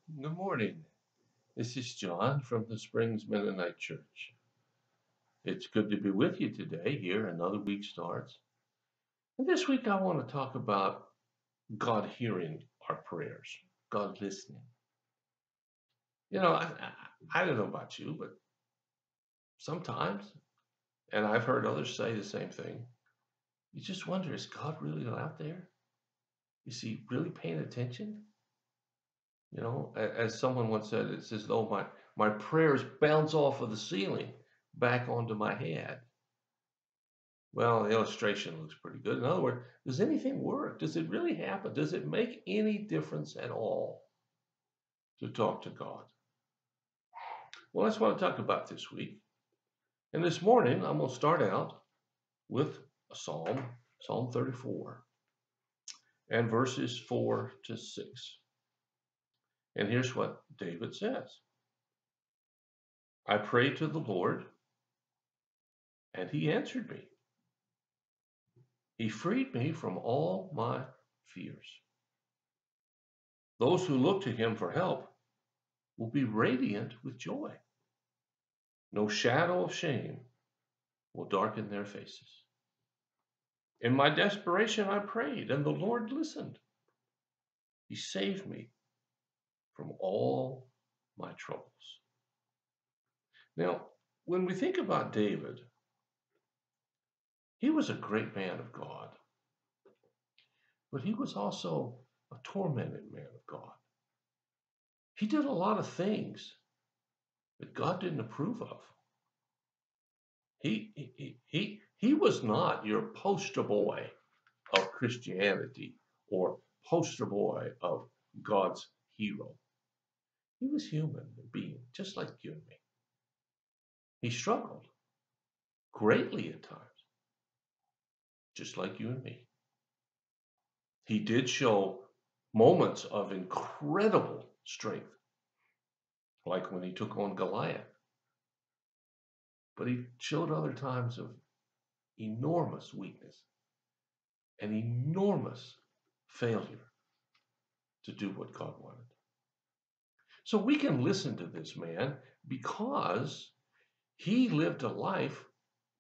Good morning. This is John from the Springs Mennonite Church. It's good to be with you today. Here, another week starts. And this week, I want to talk about God hearing our prayers, God listening. You know, I don't know about you, but sometimes, and I've heard others say the same thing, you just wonder, is God really out there? Is he really paying attention? You know, as someone once said, it's as though my prayers bounce off of the ceiling back onto my head. Well, the illustration looks pretty good. In other words, does anything work? Does it really happen? Does it make any difference at all to talk to God? Well, that's what I talk about this week. And this morning, I'm going to start out with a psalm, Psalm 34, and verses 4 to 6. And here's what David says: I prayed to the Lord, and he answered me. He freed me from all my fears. Those who look to him for help will be radiant with joy. No shadow of shame will darken their faces. In my desperation, I prayed, and the Lord listened. He saved me from all my troubles. Now, when we think about David, he was a great man of God, but he was also a tormented man of God. He did a lot of things that God didn't approve of. He was not your poster boy of Christianity or poster boy of God's hero. He was human being, just like you and me. He struggled greatly at times, just like you and me. He did show moments of incredible strength, like when he took on Goliath. But he showed other times of enormous weakness and enormous failure to do what God wanted. So we can listen to this man because he lived a life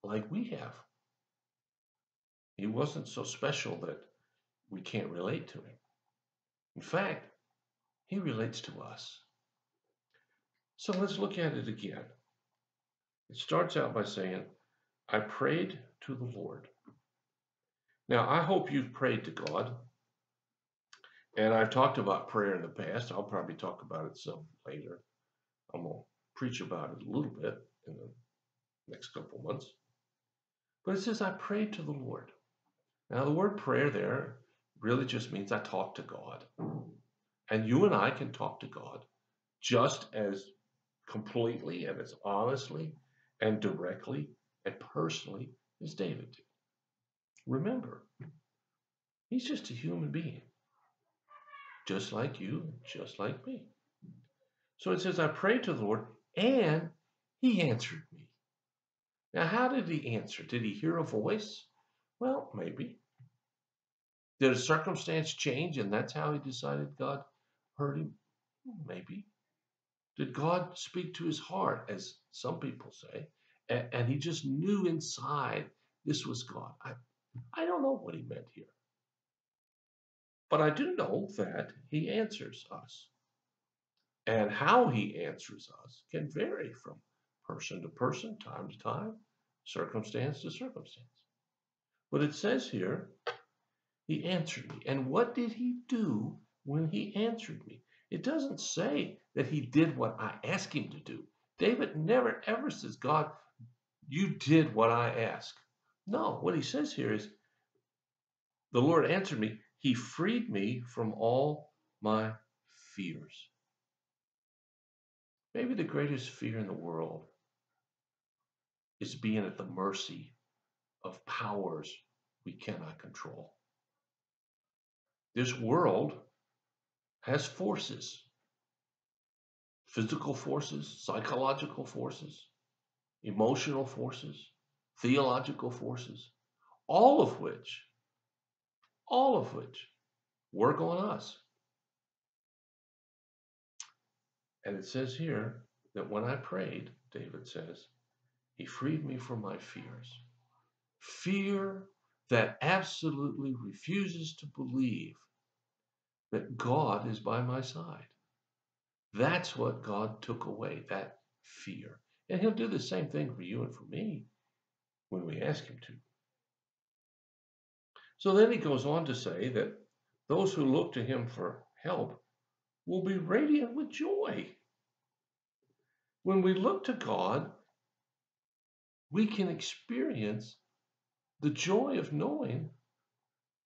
like we have. He wasn't so special that we can't relate to him. In fact, he relates to us. So let's look at it again. It starts out by saying, I prayed to the Lord. Now, I hope you've prayed to God. And I've talked about prayer in the past. I'll probably talk about it some later. I'm going to preach about it a little bit in the next couple months. But it says, I prayed to the Lord. Now, the word prayer there really just means I talk to God. And you and I can talk to God just as completely and as honestly and directly and personally as David did. Remember, he's just a human being, just like you, just like me. So it says, I prayed to the Lord, and he answered me. Now, how did he answer? Did he hear a voice? Well, maybe. Did a circumstance change, and that's how he decided God heard him? Maybe. Did God speak to his heart, as some people say, and he just knew inside this was God? I don't know what he meant here. But I do know that he answers us. And how he answers us can vary from person to person, time to time, circumstance to circumstance. But it says here, he answered me. And what did he do when he answered me? It doesn't say that he did what I asked him to do. David never ever says, God, you did what I asked. No, what he says here is, the Lord answered me. He freed me from all my fears. Maybe the greatest fear in the world is being at the mercy of powers we cannot control. This world has forces, physical forces, psychological forces, emotional forces, theological forces, all of which work on us. And it says here that when I prayed, David says, he freed me from my fears. Fear that absolutely refuses to believe that God is by my side. That's what God took away, that fear. And he'll do the same thing for you and for me when we ask him to. So then he goes on to say that those who look to him for help will be radiant with joy. When we look to God, we can experience the joy of knowing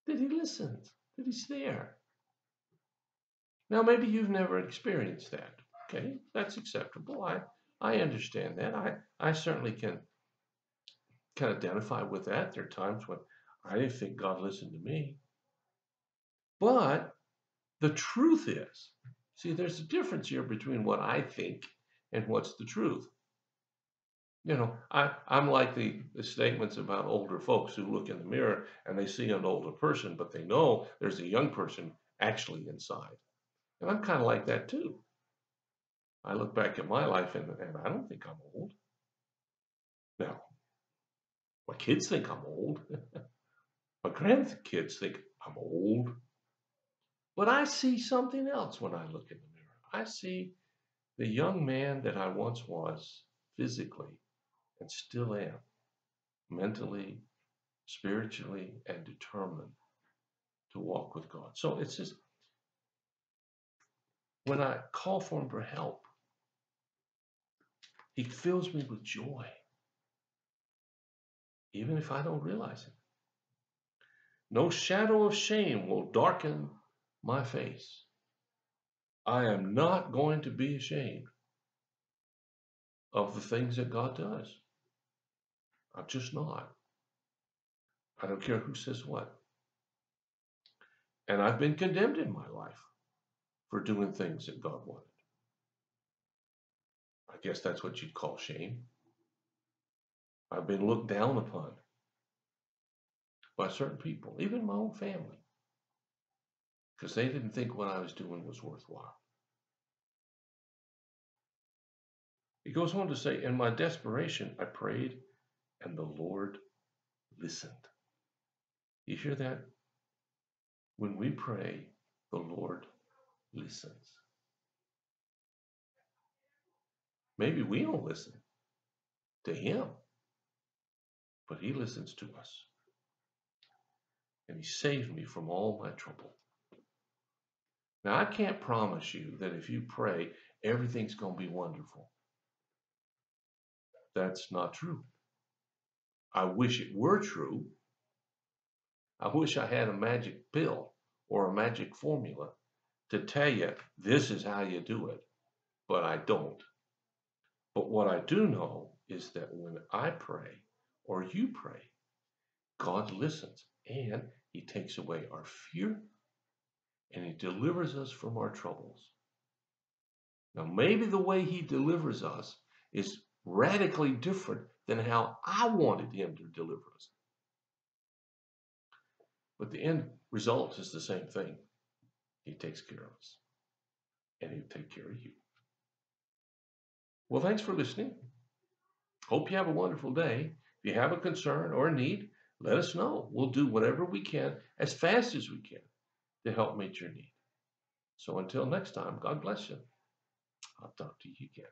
that he listens, that he's there. Now, maybe you've never experienced that. Okay, that's acceptable. I understand that. I certainly can identify with that. There are times when I didn't think God listened to me. But the truth is, see, there's a difference here between what I think and what's the truth. You know, I'm like the statements about older folks who look in the mirror and they see an older person, but they know there's a young person actually inside. And I'm kind of like that too. I look back at my life and I don't think I'm old. Now, my kids think I'm old. My grandkids think I'm old. But I see something else when I look in the mirror. I see the young man that I once was physically and still am, mentally, spiritually, and determined to walk with God. So it's just when I call for him for help, he fills me with joy, even if I don't realize it. No shadow of shame will darken my face. I am not going to be ashamed of the things that God does. I'm just not. I don't care who says what. And I've been condemned in my life for doing things that God wanted. I guess that's what you'd call shame. I've been looked down upon by certain people, even my own family, because they didn't think what I was doing was worthwhile. He goes on to say, in my desperation, I prayed and the Lord listened. You hear that? When we pray, the Lord listens. Maybe we don't listen to him, but he listens to us. And he saved me from all my trouble. Now, I can't promise you that if you pray, everything's going to be wonderful. That's not true. I wish it were true. I wish I had a magic pill or a magic formula to tell you this is how you do it, but I don't. But what I do know is that when I pray or you pray, God listens and he takes away our fear and he delivers us from our troubles. Now, maybe the way he delivers us is radically different than how I wanted him to deliver us. But the end result is the same thing. He takes care of us, and he'll take care of you. Well, thanks for listening. Hope you have a wonderful day. If you have a concern or a need, let us know. We'll do whatever we can as fast as we can to help meet your need. So until next time, God bless you. I'll talk to you again.